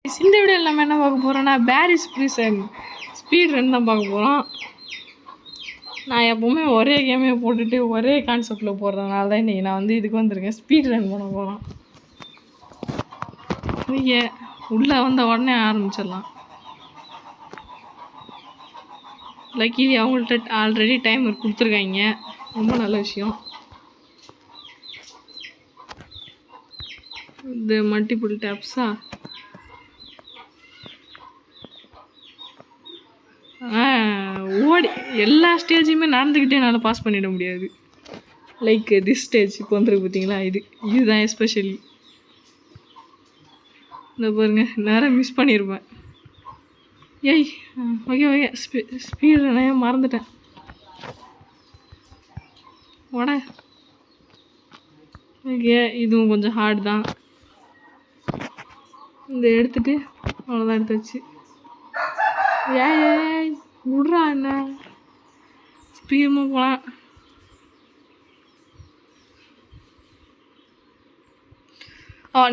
இந்த வீடியோ எல்லாமே என்ன பார்க்க போகிறோன்னா பேரிஸ் ப்ரிசன் ஸ்பீட் ரன் தான் பார்க்க போகிறோம். நான் எப்போவுமே ஒரே கேமே போட்டுட்டு ஒரே கான்செப்டில் போடுறதுனால தான் இன்றைக்கி நான் வந்து இதுக்கு வந்திருக்கேன். ஸ்பீட் ரன் பண்ண போகிறோம். நீங்கள் உள்ளே வந்த உடனே ஆரம்பிச்சிடலாம். லக்கிலி அவங்கள்ட்ட ஆல்ரெடி டைமர் கொடுத்துருக்காங்க, ரொம்ப நல்ல விஷயம். இந்த மல்டிபிள் டேப்ஸா ஓடி எல்லா ஸ்டேஜையுமே நடந்துக்கிட்டே என்னால் பாஸ் பண்ணிட முடியாது. லைக் திஸ் ஸ்டேஜ் இப்போ வந்துருக்கு பார்த்தீங்களா, இதுதான் எஸ்பெஷலி. இந்த பாருங்க, நேரம் மிஸ் பண்ணியிருப்பேன். ஏய் ஓகே ஓகே, ஸ்பீடு நான் மறந்துட்டேன். ஓட ஓகே, இதுவும் கொஞ்சம் ஹார்ட் தான். இந்த எடுத்துட்டு அவ்வளோதான், எடுத்தாச்சு. ஏய் விட்றா, என்ன ஸ்பீடமாக போகலாம்.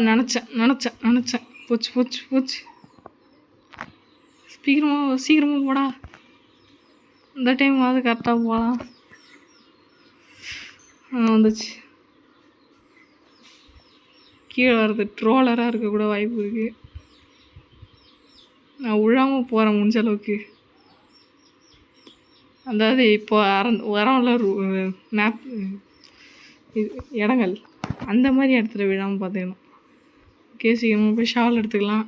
நினச்சேன் போச்சு. சீக்கிரமாக போடா. இந்த டைம் அது கரெக்டாக போகலாம். வந்துச்சு. கீழே வர்றது ட்ரோலராக இருக்கக்கூட வாய்ப்பு இருக்குது. நான் விழாமல் போகிறேன் முடிஞ்ச அளவுக்கு. அதாவது இப்போ வரம்ல மேப் இடங்கள், அந்த மாதிரி இடத்துல விழாமல் பார்த்துக்கணும். ஓகே, சீக்கிரமாக போய் ஷால் எடுத்துக்கலாம்.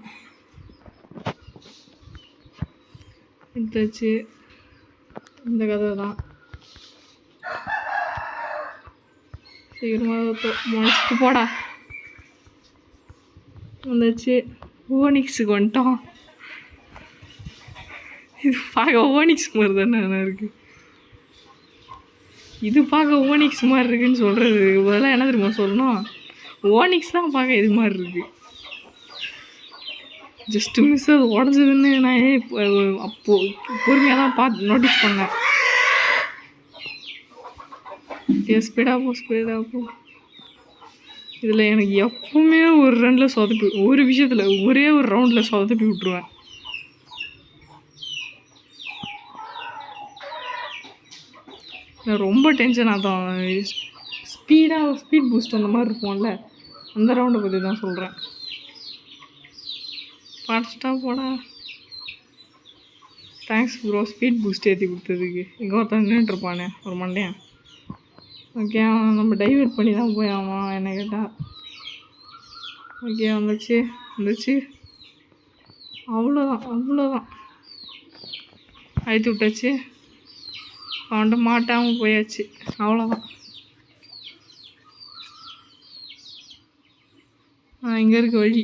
எடுத்தாச்சு. இந்த கதை தான். சீக்கிரமாக முடிச்சுட்டு போடா. வந்துச்சு. ஓனிக்ஸுக்கு வந்துட்டோம். இது பார்க்க ஓனிக்ஸ் மாதிரி தானே இருக்குது. இது பார்க்க ஓனிக்ஸ் மாதிரி இருக்குன்னு சொல்கிறது இதெல்லாம் என்ன தெரியுமா சொல்லணும்? ஓனிக்ஸ் தான் பார்க்க இது மாதிரி இருக்குது. ஜஸ்ட்டு மிஸ் அது உடஞ்சதுன்னு நான் அப்போது பொறுமையாக தான் பார்த்து நோட்டீஸ் பண்ணேன். ஸ்பீடாக போ. இதில் எனக்கு எப்பவுமே ஒரு ரனில் ஒரு விஷயத்தில் ஒரே ஒரு ரவுண்டில் சொதப்பி விட்ருவேன். ரொம்ப டென்ஷன் ஆகும். ஸ்பீட் பூஸ்ட் அந்த மாதிரி இருக்கும்ல, அந்த ரவுண்டை பற்றி தான் சொல்கிறேன். ஃபாஸ்ட்டாக போடா. தேங்க்ஸ் ப்ரோ, ஸ்பீட் பூஸ்ட் ஏற்றி கொடுத்ததுக்கு. இங்கே ஒருத்தன் நின்றுட்டுருப்பானே ஒரு மண்டையன். ஓகே, நம்ம டைவர்ட் பண்ணி தான் போய் ஆமாம் என்ன கேட்டால். ஓகே, வந்துச்சு. அவ்வளோதான் அழுத்தி விட்டாச்சு. அவன்கிட்ட மாட்டாமல் போயாச்சு. அவ்வளோதான். இங்கே இருக்க வழி.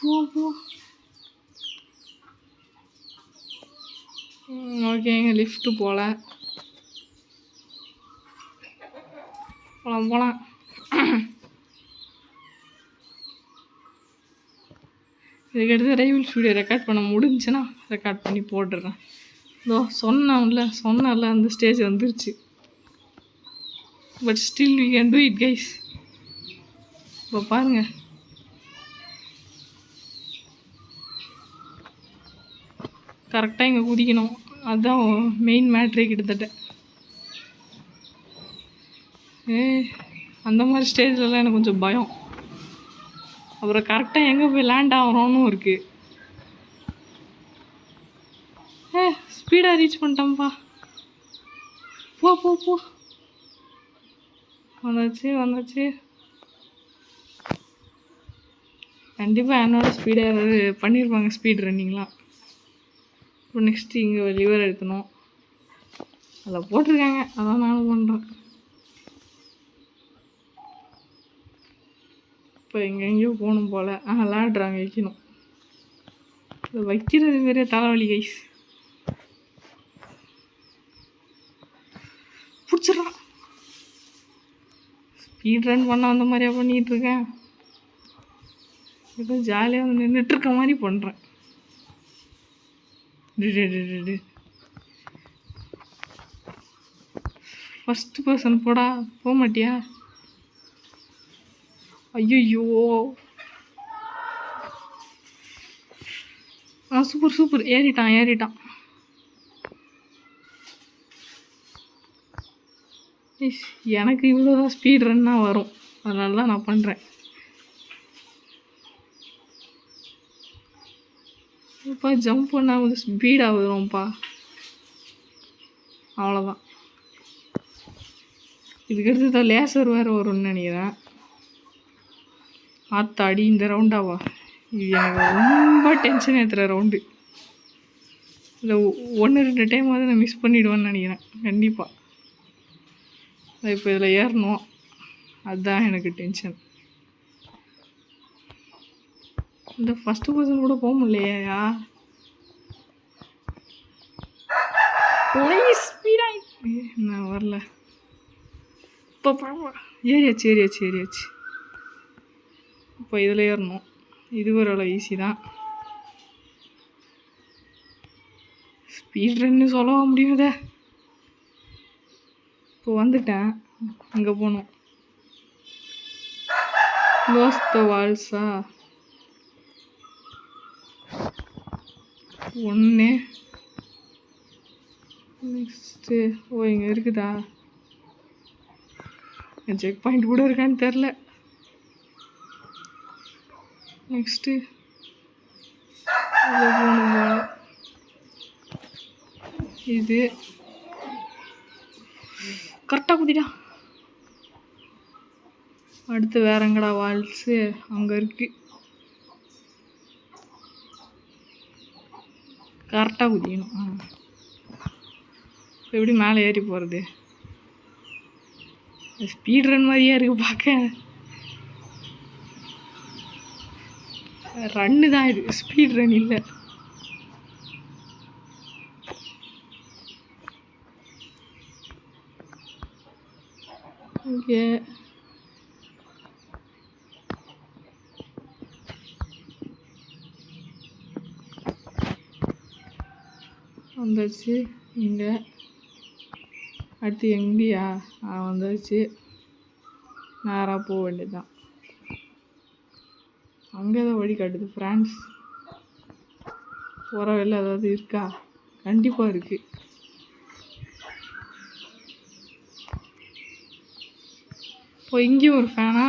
போ. ஓகே, இங்கே லிஃப்ட்டு போகலாம். இதுக்கடுத்து ரைவல் ஸ்டூடியோ ரெக்கார்ட் பண்ண முடிஞ்சுன்னா ரெக்கார்ட் பண்ணி போட்டுடுறேன். சொன்னல அந்த ஸ்டேஜ் வந்துருச்சு. But still we can do it guys. இப்போ பாருங்கள், கரெக்டாக இங்கே குதிக்கணும். அதுதான் மெயின் மேட்ரே கிட்டத்தட்ட. அந்த மாதிரி ஸ்டேஜ்லலாம் எனக்கு கொஞ்சம் பயம். அப்புறம் கரெக்டாக எங்கே போய் லேண்ட் ஆகிறோன்னு இருக்குது. ஸ்பீடாக ரீச் பண்ணிட்டோம்ப்பா. போ. வந்தாச்சு. கண்டிப்பாக என்னோட ஸ்பீடாக யாராவது பண்ணியிருப்பாங்க ஸ்பீட் ரன்னிங்லாம். இப்போ நெக்ஸ்ட்டு இங்கே லிவர் எடுக்கணும். அதில் போட்டிருக்காங்க, அதான் நானும் பண்ணுறேன். இப்போ எங்கெங்கேயோ போகணும் போல். லேட்ராங்க வைக்கணும். இதை வைக்கிறது மாரியே தலைவலி கைஸ். பிடிச்சிட்றான். ஸ்பீட் ரன் பண்ண அந்த மாதிரியா பண்ணிகிட்ருக்கேன். ஏதோ ஜாலியாக வந்து நின்றுட்டுருக்க மாதிரி பண்ணுறேன். ஃபஸ்ட்டு பர்சன் போடா, போக மாட்டியா? ஐயோ! சூப்பர் சூப்பர், ஏறிட்டான். எனக்கு இவ்வளோதான் ஸ்பீட் ரன்னாக வரும், அதனால தான் நான் பண்ணுறேன். இப்போ ஜம்ப் பண்ணால் வந்து ஸ்பீடாக வரும்ப்பா, அவ்வளோதான். இதுக்கடுத்து தான் லேசர் வேறு வரும்னு நினைக்கிறேன். ஆத்தாடி, இந்த ரவுண்டாவா? இது எனக்கு ரொம்ப டென்ஷன் ஏற்றுற ரவுண்டு. இல்லை 1-2 டைம் வந்து நான் மிஸ் பண்ணிவிடுவேன்னு நினைக்கிறேன் கண்டிப்பாக. இப்போ இதில் ஏறணும், அதுதான் எனக்கு டென்ஷன். இந்த ஃபஸ்ட்டு பர்சன் கூட போக முடியலையா? ஸ்பீடாக நான் வரல. இப்போ ஏறியாச்சு. இப்போ இதில் ஏறணும். இது ஒரு ஈஸி தான். ஸ்பீட் ரன்னு சொல்லவா முடியுதே. இப்போ வந்துட்டேன், அங்கே போகணும். க்ளோஸ் த வால்ஸா? 1 நெக்ஸ்ட்டு. இங்கே இருக்குதா? செக் பாயிண்ட் கூட இருக்கான்னு தெரில. நெக்ஸ்ட்டு போகணும். இது கரெக்டாக குதிடா. அடுத்து வேற எங்கடா வால்ஸு? அங்கே இருக்கு. கரெக்டாக குதிக்கணும். எப்படி மேலே ஏறி போகிறது? ஸ்பீட் ரன் மாதிரியே இருக்குது பார்க்க. ரன்னு தான் இது, ஸ்பீட் ரன் இல்லை. ஓகே, வந்தாச்சு. இங்கே அடுத்து எங்கேயா? வந்தாச்சு. நேராக போக வேண்டியதுதான். அங்கே தான் வழி காட்டுது. ஃப்ரான்ஸ் போகிற வெளில ஏதாவது இருக்கா? கண்டிப்பாக இருக்குது. இப்போ இங்கேயும் ஒரு ஃபேனா?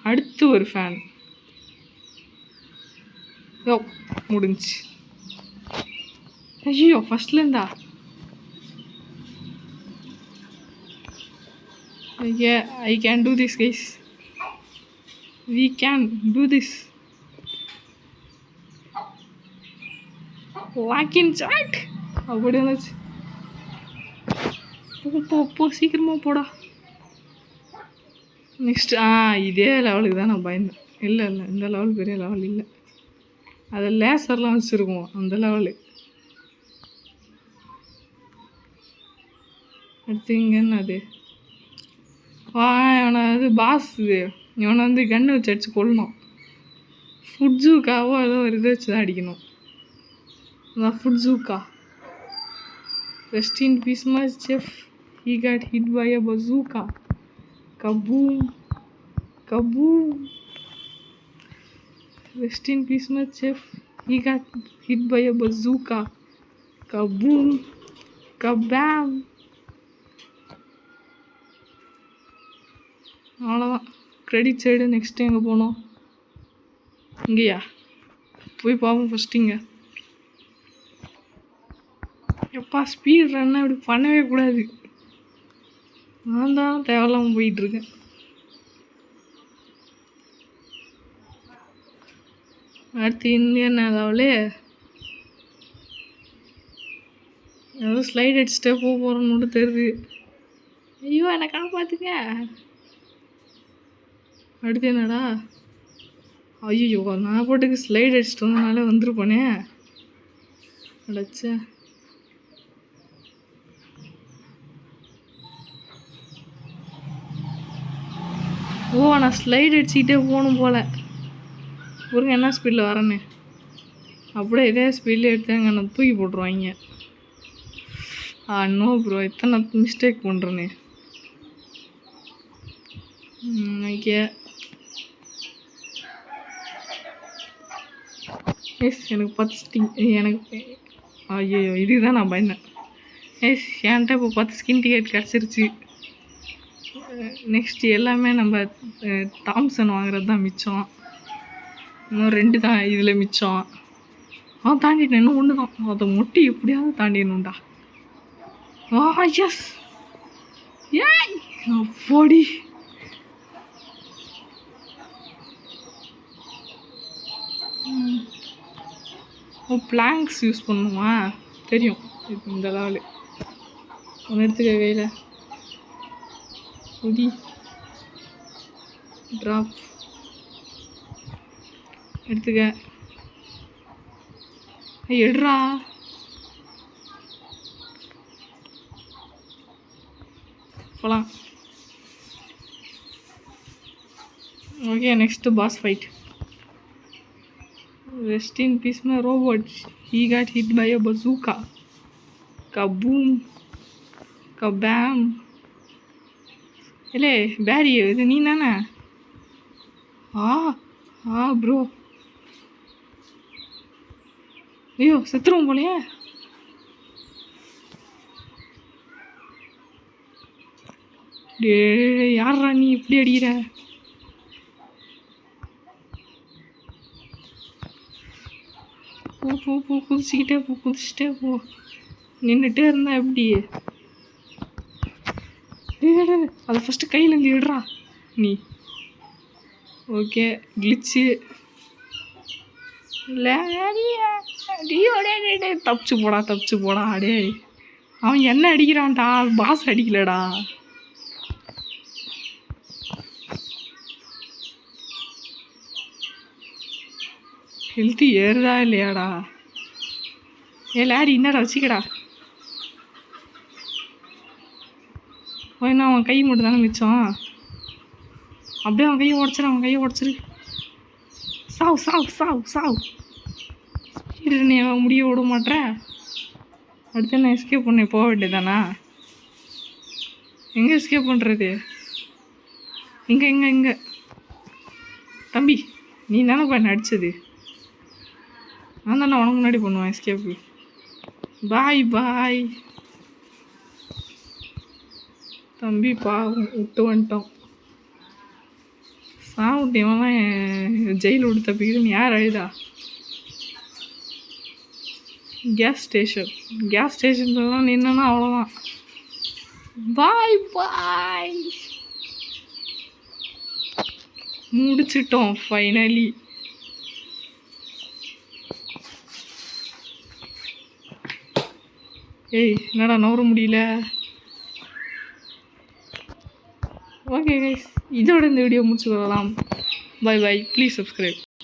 அடுத்து ஒரு ஃபேன். முடிஞ்சு. ஐயோ, ஃபஸ்ட்லேருந்தா? I can do this, guys. We can do this. Walk in chat. அப்படி இருந்துச்சு. போ சீக்கிரமாக போடா. நெக்ஸ்ட் இதே லெவலுக்கு தான் நான் பயந்தேன். இல்லை இந்த லெவல் பெரிய லெவல் இல்லை. அதை லேசர்லாம் வச்சுருக்கோம் அந்த லெவலு. அடுத்து இங்கே என்னது? இவனை அது பாஸ், இவனை வந்து கன்று வச்சு அடிச்சு கொள்ளணும். ஃபுட்ஸூக்காவோ ஏதோ ஒரு இதை வச்சு தான் அடிக்கணும். அதான் ஃபுட்ஸூக்கா. Rest in peace my chef, he got hit by a bazooka. Kaboom. Rest in peace my chef, he got hit by a bazooka. Kaboom கபாம். அவ்வளோதான். Credit side. நெக்ஸ்ட்டு எங்கே போகணும்? இங்கேயா? போய் பார்ப்போம் ஃபஸ்ட்டு. இங்கே எப்பா ஸ்பீட் ரன்னா இப்படி பண்ணவே கூடாது. நான் தான் தேவையில்லாமல் போயிட்டுருக்கேன். அடுத்து இந்தியன் அதாவலே ஏதோ ஸ்லைட் அடிச்சுட்டே போகிறோன்னு தெரியுது. ஐயோ, என்னை காப்பாற்றுங்க. அடுத்து என்னடா? ஐயோ, நான் போட்டுக்கு ஸ்லைட் அடிச்சுட்டு வந்தனால வந்துருப்போனே. அடைச்சா நான் ஸ்லைட் அடிச்சுக்கிட்டே போகணும் போல். பாருங்க என்ன ஸ்பீடில் வரேன்னு. அப்படியே இதே ஸ்பீடில் எடுத்தாங்க நான் தூக்கி போட்டுருவாங்க. நோ ப்ரோ, எத்தனை மிஸ்டேக் பண்ணுறேனே. ஓகே எஸ், எனக்கு 10 ஸ்கின். எனக்கு ஐயோ இதுதான் நான் பயந்தேன். எஸ், என்கிட்ட இப்போ 10 ஸ்கின் டிக்கெட் கிடச்சிருச்சு. நெக்ஸ்ட் எல்லாமே நம்ம தாம்சன் வாங்குறது தான் மிச்சம். இன்னும் 2 தான் இதில் மிச்சம். தாண்டிட்டேன், இன்னும் 1 தான். அதை முட்டி எப்படியாவது தாண்டிடணும்டா. எஸ், ஏய் போடி. பிளாங்க்ஸ் யூஸ் பண்ணுமா தெரியும். இப்போ இந்த லெவலு ஒன்று எடுத்துக்க கையில். உதி ட்ராப் எடுத்துக்க. எடுறா. போகலாம். Okay, next pass fight. Rest in peace my robot. He got hit by a bazooka. Kaboom. Kabam. Hele, Barry, இது நீ தானே? ப்ரோ. ஐயோ செத்துருவோம் போலையே. டே யாரா நீ இப்படி அடிக்கிற? போ குதிச்சுட்டே போ. நின்றுட்டே இருந்தா எப்படி? அதை ஃபஸ்ட்டு கையிலேருந்து விடுறா நீ. ஓகே, கிளிச்சு தப்பிச்சு போடா. அடே அவன் என்ன அடிக்கிறான்டா, பாஸ் அடிக்கலடா. ஹெல்த்தி ஏறுதா இல்லையாடா? லேடி என்னடா வச்சுக்கடா. என்ன அவன் கை மட்டும் தானே மிச்சம். அப்படியே அவன் கையை உடச்சிரு. சாவு. நீ முடிய விட மாட்டேற. அடுத்து நான் எஸ்கேப் பண்ண போக வேண்டியதானா? எங்கே எஸ்கேப் பண்ணுறது? இங்கே தம்பி, நீ தானே பண்ண அடித்தது. நான் தானே உனக்கு முன்னாடி பண்ணுவேன் எஸ்கேப்பு. பாய் தம்பி. விட்டு வந்துட்டோம். சாப்பிட்டு இவன்லாம் ஜெயில் விட்டு தப்பிக்கிட்டு யார் அழுதா? கேஸ் ஸ்டேஷன்லாம் நின்னா அவ்வளோதான். பாய் முடிச்சிட்டோம் ஃபைனலி. என்னடா நவர முடியல. ஓகே கைஸ், இதோட இந்த வீடியோ முடிச்சுக்கலாம். By please subscribe.